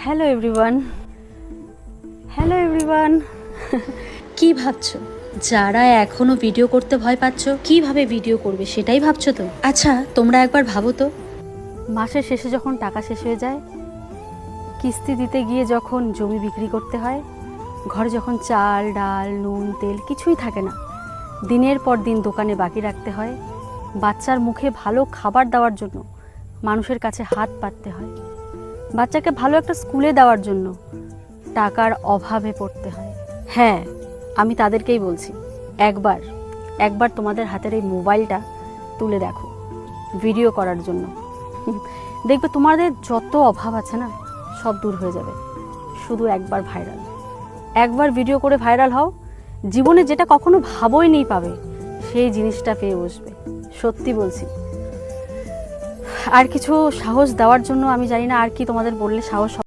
Hello everyone, hello everyone. কি ভাবছো? যারা এখনো ভিডিও করতে ভয় পাচ্ছ, কিভাবে ভিডিও করবে সেটাই ভাবছো তো? আচ্ছা, তোমরা একবার ভাবো তো, মাসের শেষে যখন টাকা শেষ হয়ে যায়, কিস্তি দিতে গিয়ে যখন জমি বিক্রি করতে হয়, ঘরে যখন চাল ডাল নুন তেল কিছুই থাকে না, দিনের পর দিন দোকানে বাকি রাখতে হয়, বাচ্চার মুখে ভালো খাবার দেওয়ার জন্য মানুষের কাছে হাত পাততে হয়, বাচ্চাকে ভালো একটা স্কুলে দেওয়ার জন্য টাকার অভাবে পড়তে হয়। হ্যাঁ, আমি তাদেরকেই বলছি, একবার একবার তোমাদের হাতের এই মোবাইলটা তুলে দেখো ভিডিও করার জন্য। দেখবে তোমাদের যত অভাব আছে না, সব দূর হয়ে যাবে। শুধু একবার ভিডিও করে ভাইরাল হও, জীবনে যেটা কখনো ভাবোই নেই পাবে, সেই জিনিসটা পেয়ে বসবে। সত্যি বলছি। আর কিছু সাহস দেওয়ার জন্য আমি জানি না আর কি তোমাদের বললে সাহস